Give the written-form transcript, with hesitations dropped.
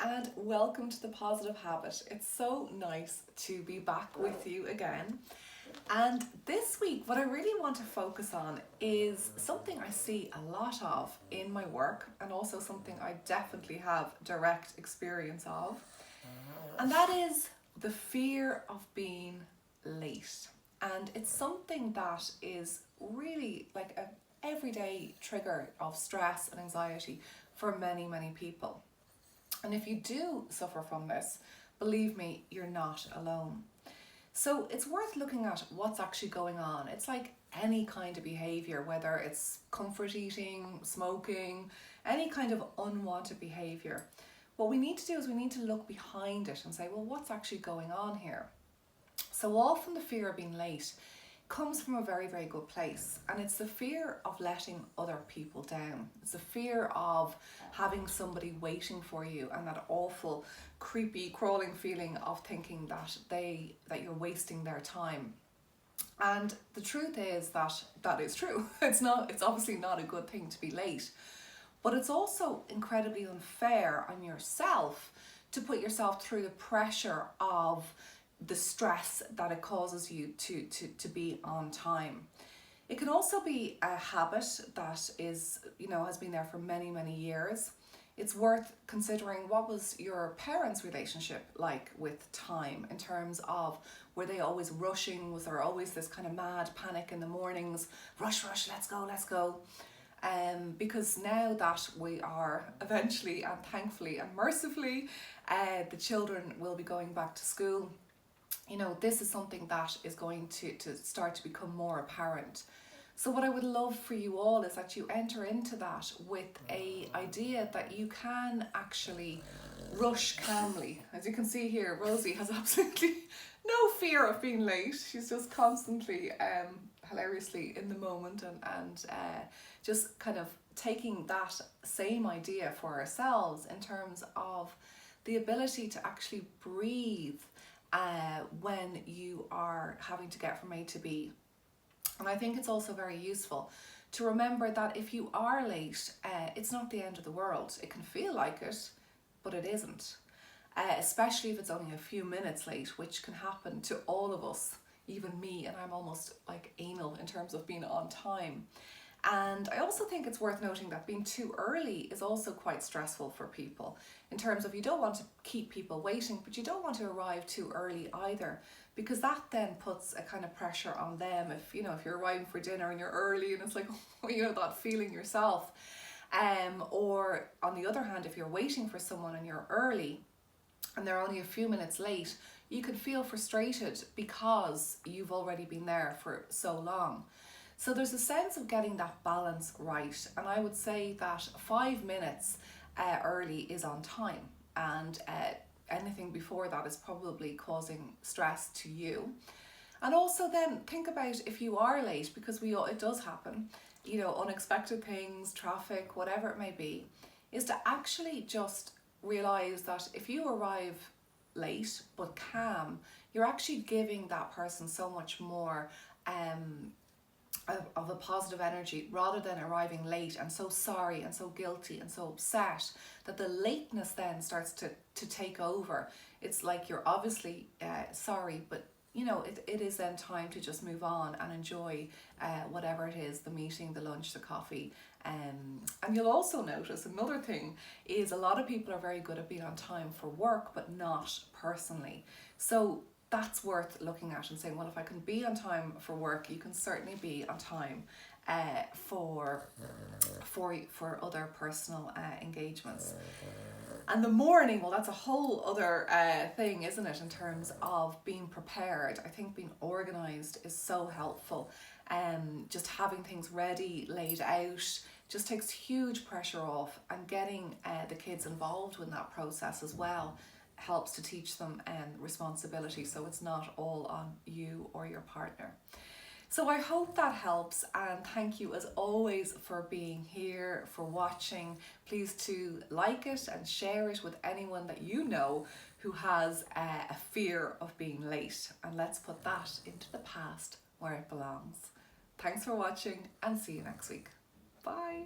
and welcome to The Positive Habit. It's so nice to be back with you again. And this week, what I really want to focus on is something I see a lot of in my work and also something I definitely have direct experience of. And that is the fear of being late. And it's something that is really like an everyday trigger of stress and anxiety for many, many people. And if you do suffer from this, believe me, you're not alone. So it's worth looking at what's actually going on. It's like any kind of behavior, whether it's comfort eating, smoking, any kind of unwanted behavior. What we need to do is we need to look behind it and say, well, what's actually going on here? So often the fear of being late comes from a very, very good place, and it's the fear of letting other people down. It's the fear of having somebody waiting for you, and that awful, creepy, crawling feeling of thinking that you're wasting their time. And the truth is that is true. It's obviously not a good thing to be late, but it's also incredibly unfair on yourself to put yourself through the pressure of the stress that it causes you to be on time. It can also be a habit that is, has been there for many, many years. It's worth considering, what was your parents' relationship like with time, in terms of, were they always rushing? Was there always this kind of mad panic in the mornings? Rush, let's go. Because now that we are eventually and thankfully and mercifully, the children will be going back to school. This is something that is going to start to become more apparent. So what I would love for you all is that you enter into that with an idea that you can actually rush calmly. As you can see here, Rosie has absolutely no fear of being late. She's just constantly hilariously in the moment and just kind of taking that same idea for ourselves in terms of the ability to actually breathe when you are having to get from A to B. And I think it's also very useful to remember that if you are late, it's not the end of the world. It can feel like it, but it isn't. Especially if it's only a few minutes late, which can happen to all of us, even me, and I'm almost like anal in terms of being on time. And I also think it's worth noting that being too early is also quite stressful for people, in terms of you don't want to keep people waiting, but you don't want to arrive too early either, because that then puts a kind of pressure on them. If you're arriving for dinner and you're early and it's like, that feeling yourself. Or on the other hand, if you're waiting for someone and you're early and they're only a few minutes late, you can feel frustrated because you've already been there for so long. So there's a sense of getting that balance right. And I would say that 5 minutes early is on time. And anything before that is probably causing stress to you. And also then think about if you are late, because it does happen, unexpected things, traffic, whatever it may be, is to actually just realize that if you arrive late but calm, you're actually giving that person so much more of a positive energy, rather than arriving late and so sorry and so guilty and so upset that the lateness then starts to take over. It's like you're obviously sorry, but it is then time to just move on and enjoy whatever it is, the meeting, the lunch, the coffee. And you'll also notice another thing is a lot of people are very good at being on time for work, but not personally. So that's worth looking at and saying, well, if I can be on time for work, you can certainly be on time for other personal engagements. And the morning, well, that's a whole other thing, isn't it, in terms of being prepared. I think being organised is so helpful. Just having things ready, laid out, just takes huge pressure off, and getting the kids involved in that process as well helps to teach them responsibility, so it's not all on you or your partner. So I hope that helps, and thank you as always for being here, for watching. Please to like it and share it with anyone that you know who has a fear of being late, and let's put that into the past where it belongs. Thanks for watching, and see you next week. Bye.